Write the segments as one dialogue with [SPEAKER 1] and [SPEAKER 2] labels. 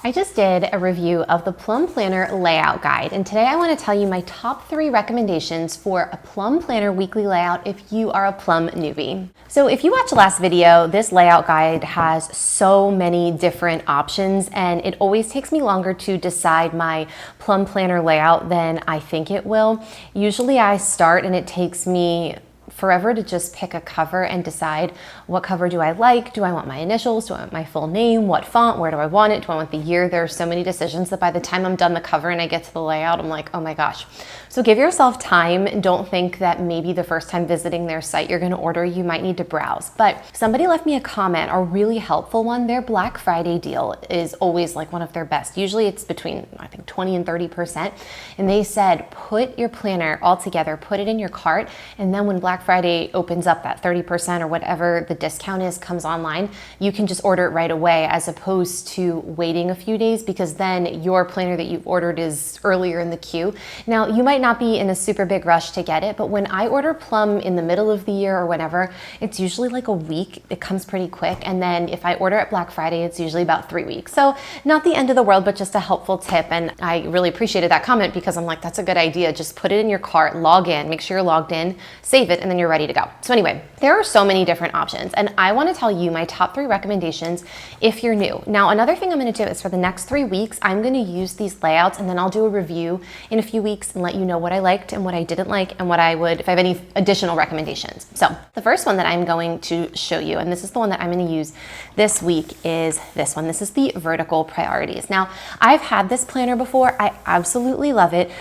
[SPEAKER 1] I just did a review of the Plum Planner layout guide, and today I want to tell you my top 3 recommendations for a Plum Planner weekly layout if you are a Plum newbie. So if you watched the last video, this layout guide has so many different options, and it always takes me longer to decide my Plum Planner layout than I think it will. Usually I start and it takes me forever to just pick a cover and decide what cover do I like. Do I want my initials? Do I want my full name? What font? Where do I want it? Do I want the year? There are so many decisions that by the time I'm done the cover and I get to the layout, I'm like, oh my gosh. So give yourself time. Don't think that maybe the first time visiting their site you're going to order, you might need to browse. But somebody left me a comment, a really helpful one. Their Black Friday deal is always like one of their best. Usually it's between, I think, 20 and 30%. And they said, put your planner all together, put it in your cart, and then when Black Friday opens up, that 30% or whatever the discount is comes online, you can just order it right away as opposed to waiting a few days, because then your planner that you've ordered is earlier in the queue. Now, you might not be in a super big rush to get it, but when I order Plum in the middle of the year or whenever, it's usually like a week. It comes pretty quick. And then if I order at Black Friday, it's usually about 3 weeks. So not the end of the world, but just a helpful tip. And I really appreciated that comment because I'm like, that's a good idea. Just put it in your cart, log in, make sure you're logged in, save it, and then you're ready to go. So anyway, there are so many different options, and I want to tell you my top 3 recommendations if you're new. Now, another thing I'm going to do is for the next 3 weeks, I'm going to use these layouts, and then I'll do a review in a few weeks and let you know what I liked and what I didn't like and what I would, if I have any additional recommendations. So the first one that I'm going to show you, and this is the one that I'm going to use this week, is this one. This is the vertical priorities. Now, I've had this planner before. I absolutely love it.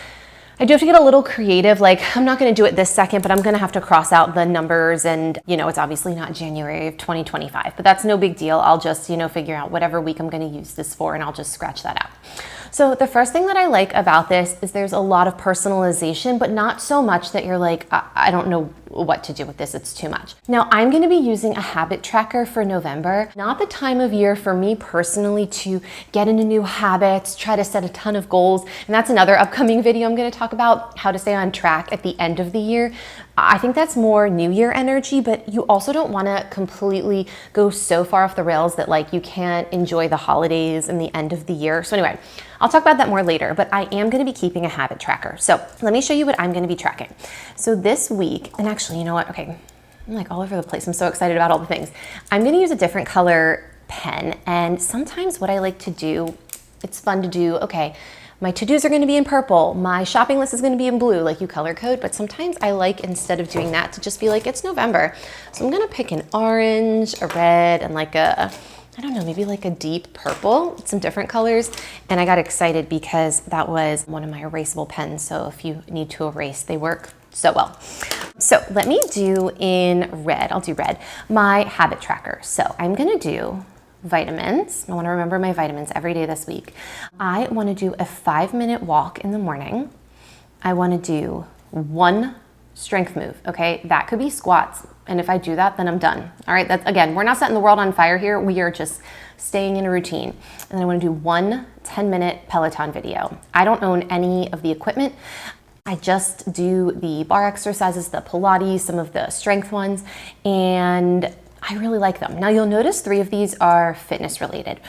[SPEAKER 1] I do have to get a little creative. Like, I'm not going to do it this second, but I'm going to have to cross out the numbers, and it's obviously not January of 2025, but that's no big deal. I'll just, figure out whatever week I'm going to use this for, and I'll just scratch that out. So the first thing that I like about this is there's a lot of personalization, but not so much that you're like, I don't know what to do with this, it's too much. Now, I'm going to be using a habit tracker for November. Not the time of year for me personally to get into new habits, try to set a ton of goals. And that's another upcoming video I'm going to talk about, how to stay on track at the end of the year. I think that's more New Year energy, but you also don't want to completely go so far off the rails that like you can't enjoy the holidays and the end of the year. So anyway, I'll talk about that more later, but I am going to be keeping a habit tracker. So let me show you what I'm going to be tracking. So this week, and actually, you know what? Okay, I'm like all over the place. I'm so excited about all the things. I'm going to use a different color pen, and sometimes what I like to do, it's fun to do, okay, my to-dos are going to be in purple, my shopping list is going to be in blue, like you color code, but sometimes I like, instead of doing that, to just be like, it's November. So I'm going to pick an orange, a red, and like a, I don't know, maybe like a deep purple, some different colors. And I got excited because that was one of my erasable pens. So if you need to erase, they work so well. So let me do in red, I'll do red, my habit tracker. So I'm going to do vitamins. I want to remember my vitamins every day this week. I want to do a 5-minute walk in the morning. I want to do 1 strength move. Okay. That could be squats. And if I do that, then I'm done. All right. That's, again, we're not setting the world on fire here. We are just staying in a routine. And then I want to do 1 10-minute Peloton video. I don't own any of the equipment. I just do the bar exercises, the Pilates, some of the strength ones, and I really like them. Now you'll notice 3 of these are fitness related.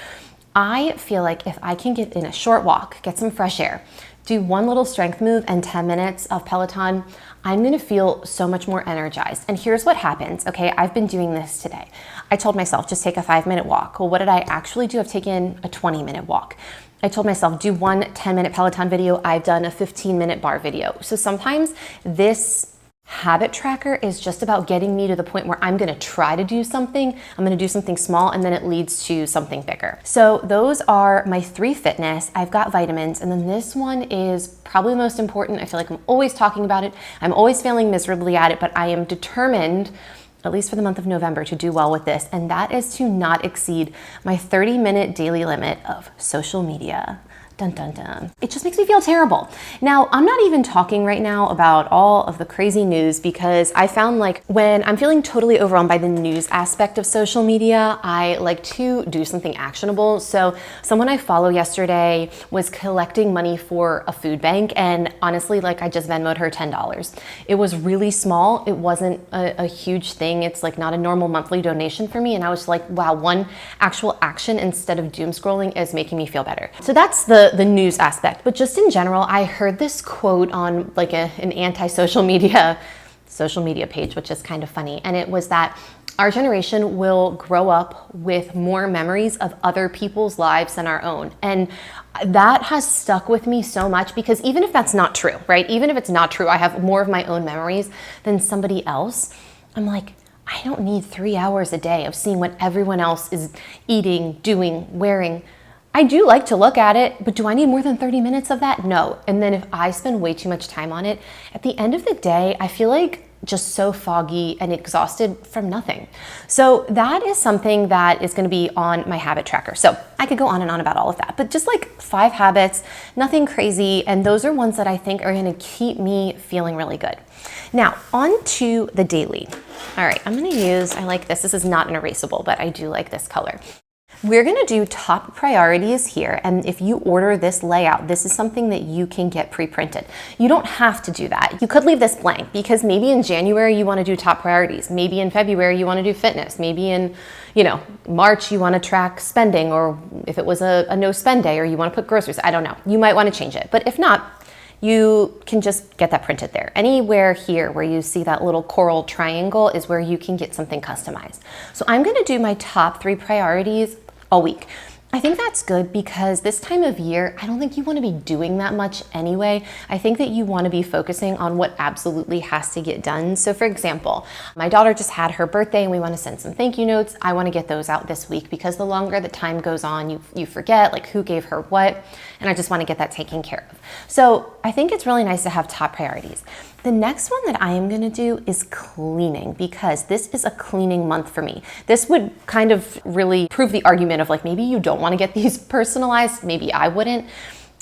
[SPEAKER 1] I feel like if I can get in a short walk, get some fresh air, do 1 little strength move and 10 minutes of Peloton, I'm gonna feel so much more energized. And here's what happens, okay? I've been doing this today. I told myself, just take a 5-minute walk. Well, what did I actually do? I've taken a 20-minute walk. I told myself, do 1 10-minute Peloton video. I've done a 15-minute bar video. So sometimes this habit tracker is just about getting me to the point where I'm going to try to do something. I'm going to do something small, and then it leads to something bigger. So those are my 3 fitness. I've got vitamins, and then this one is probably the most important. I feel like I'm always talking about it. I'm always failing miserably at it, but I am determined, at least for the month of November, to do well with this. And that is to not exceed my 30-minute daily limit of social media. Dun, dun, dun. It just makes me feel terrible. Now, I'm not even talking right now about all of the crazy news, because I found like when I'm feeling totally overwhelmed by the news aspect of social media, I like to do something actionable. So someone I follow yesterday was collecting money for a food bank, and honestly, like I just Venmoed her $10. It was really small. It wasn't a huge thing. It's like not a normal monthly donation for me. And I was like, wow, one actual action instead of doom scrolling is making me feel better. So that's the news aspect. But just in general, I heard this quote on like an anti-social media page, which is kind of funny. And it was that our generation will grow up with more memories of other people's lives than our own. And that has stuck with me so much, because even if that's not true, right? Even if it's not true, I have more of my own memories than somebody else. I'm like, I don't need 3 hours a day of seeing what everyone else is eating, doing, wearing. I do like to look at it, but do I need more than 30 minutes of that? No. And then if I spend way too much time on it, at the end of the day, I feel like just so foggy and exhausted from nothing. So that is something that is going to be on my habit tracker. So I could go on and on about all of that, but just like 5 habits, nothing crazy. And those are ones that I think are going to keep me feeling really good. Now, on to the daily. All right, I'm going to use, I like this. This is not an erasable, but I do like this color. We're going to do top priorities here, and if you order this layout, this is something that you can get pre-printed. You don't have to do that. You could leave this blank, because maybe in January you want to do top priorities, maybe in February you want to do fitness, maybe in March you want to track spending, or if it was a no spend day, or you want to put groceries, I don't know. You might want to change it, but if not, you can just get that printed there. Anywhere here where you see that little coral triangle is where you can get something customized. So I'm going to do my top 3 priorities a week. I think that's good, because this time of year, I don't think you want to be doing that much anyway. I think that you want to be focusing on what absolutely has to get done. So for example, my daughter just had her birthday and we want to send some thank you notes. I want to get those out this week, because the longer the time goes on, you forget like who gave her what, and I just want to get that taken care of. So I think it's really nice to have top priorities. The next one that I am going to do is cleaning, because this is a cleaning month for me. This would kind of really prove the argument of like, maybe you don't want to get these personalized. Maybe I wouldn't,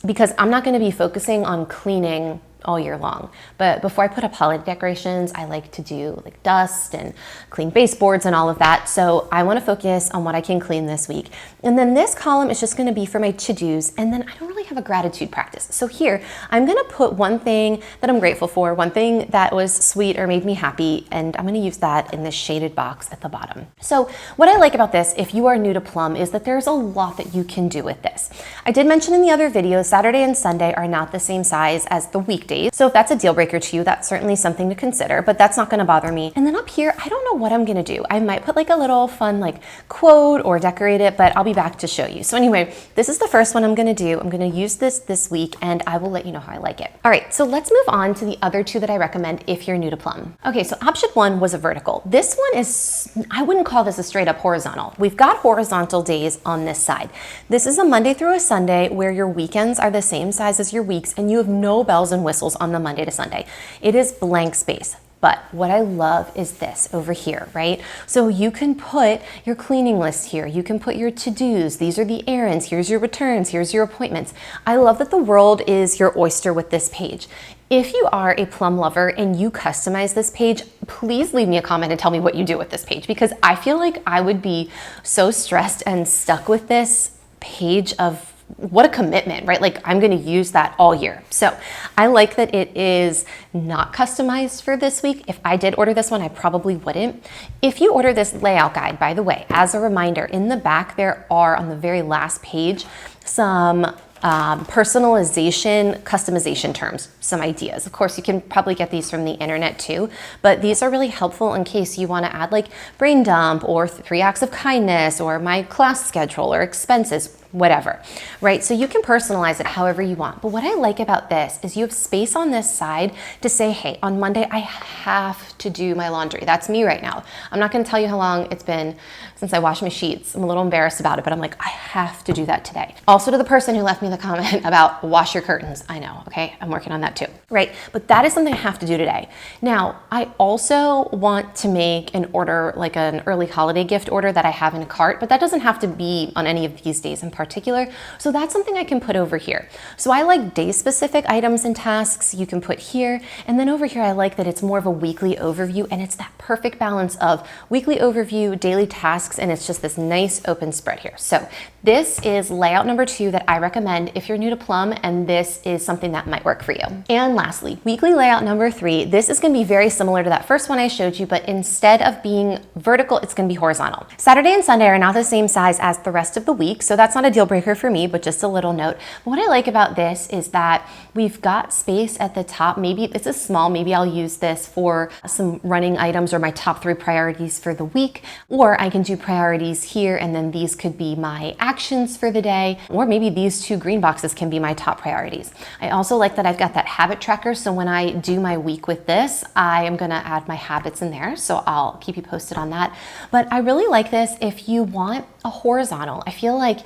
[SPEAKER 1] because I'm not going to be focusing on cleaning all year long. But before I put up holiday decorations, I like to do like dust and clean baseboards and all of that. So I want to focus on what I can clean this week. And then this column is just going to be for my to-dos. And then I don't really have a gratitude practice. So here, I'm going to put one thing that I'm grateful for, one thing that was sweet or made me happy, and I'm going to use that in this shaded box at the bottom. So what I like about this, if you are new to Plum, is that there's a lot that you can do with this. I did mention in the other video, Saturday and Sunday are not the same size as the weekdays. So if that's a deal breaker to you, that's certainly something to consider, but that's not going to bother me. And then up here, I don't know what I'm going to do. I might put like a little fun like quote or decorate it, but I'll be back to show you. So anyway, this is the first one I'm going to do. I'm going to use this week, and I will let you know how I like it. All right, so let's move on to the other 2 that I recommend if you're new to Plum. Okay, so option 1 was a vertical. This one is, I wouldn't call this a straight up horizontal. We've got horizontal days on this side. This is a Monday through a Sunday where your weekends are the same size as your weeks, and you have no bells and whistles on the Monday to Sunday. It is blank space. But what I love is this over here, right? So you can put your cleaning list here. You can put your to-dos. These are the errands. Here's your returns. Here's your appointments. I love that the world is your oyster with this page. If you are a Plum lover and you customize this page, please leave me a comment and tell me what you do with this page, because I feel like I would be so stressed and stuck with this page of what a commitment, right? Like I'm going to use that all year. So I like that it is not customized for this week. If I did order this one, I probably wouldn't. If you order this layout guide, by the way, as a reminder, in the back, there are on the very last page, some personalization, customization terms, some ideas. Of course, you can probably get these from the internet too, but these are really helpful in case you want to add like brain dump or 3 acts of kindness or my class schedule or expenses, whatever, right? So you can personalize it however you want. But what I like about this is you have space on this side to say, hey, on Monday, I have to do my laundry. That's me right now. I'm not going to tell you how long it's been since I washed my sheets. I'm a little embarrassed about it, but I'm like, I have to do that today. Also to the person who left me the comment about wash your curtains. I know, okay? I'm working on that too, right? But that is something I have to do today. Now, I also want to make an order, like an early holiday gift order that I have in a cart, but that doesn't have to be on any of these days in particular. particular. So that's something I can put over here. So I like day-specific items and tasks you can put here. And then over here, I like that it's more of a weekly overview, and it's that perfect balance of weekly overview, daily tasks, and it's just this nice open spread here. So this is layout number 2 that I recommend if you're new to Plum, and this is something that might work for you. And lastly, weekly layout number 3. This is going to be very similar to that first one I showed you, but instead of being vertical, it's going to be horizontal. Saturday and Sunday are not the same size as the rest of the week, so that's not a deal breaker for me, but just a little note. But what I like about this is that we've got space at the top. Maybe it's a small, maybe I'll use this for some running items or my top 3 priorities for the week, or I can do priorities here, and then these could be my actions for the day, or maybe these 2 green boxes can be my top priorities. I also like that I've got that habit tracker, so when I do my week with this, I am gonna add my habits in there, so I'll keep you posted on that. But I really like this if you want a horizontal. I feel like,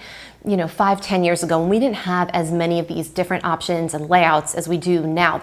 [SPEAKER 1] you know, 5-10 years ago, when we didn't have as many of these different options and layouts as we do now,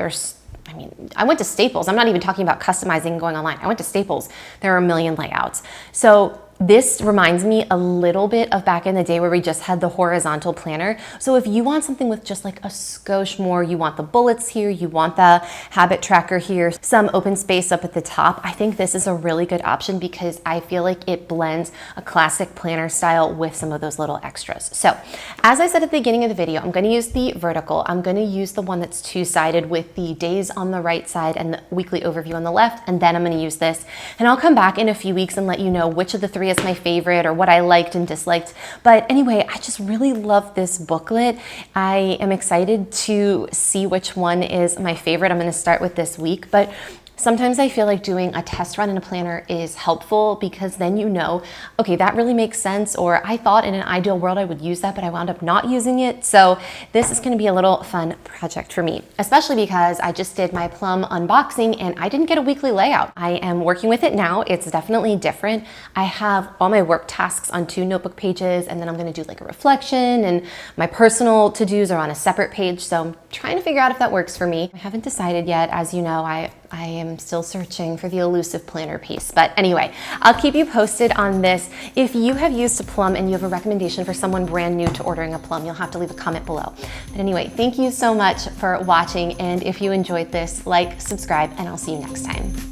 [SPEAKER 1] I went to Staples. I'm not even talking about customizing and going online. I went to Staples. There are a million layouts. So this reminds me a little bit of back in the day where we just had the horizontal planner. So if you want something with just like a skosh more, you want the bullets here, you want the habit tracker here, some open space up at the top, I think this is a really good option because I feel like it blends a classic planner style with some of those little extras. So as I said at the beginning of the video, I'm going to use the vertical. I'm going to use the one that's 2-sided with the days on the right side and the weekly overview on the left. And then I'm going to use this, and I'll come back in a few weeks and let you know which of the 3 is my favorite or what I liked and disliked. But anyway, I just really love this booklet. I am excited to see which one is my favorite. I'm going to start with this week, but sometimes I feel like doing a test run in a planner is helpful because then you know, okay, that really makes sense, or I thought in an ideal world I would use that, but I wound up not using it. So this is going to be a little fun project for me, especially because I just did my Plum unboxing and I didn't get a weekly layout. I am working with it now. It's definitely different. I have all my work tasks on 2 notebook pages, and then I'm going to do like a reflection, and my personal to-dos are on a separate page. So I'm trying to figure out if that works for me. I haven't decided yet. As you know, I am still searching for the elusive planner piece. But anyway, I'll keep you posted on this. If you have used a Plum and you have a recommendation for someone brand new to ordering a Plum, you'll have to leave a comment below. But anyway, thank you so much for watching. And if you enjoyed this, like, subscribe, and I'll see you next time.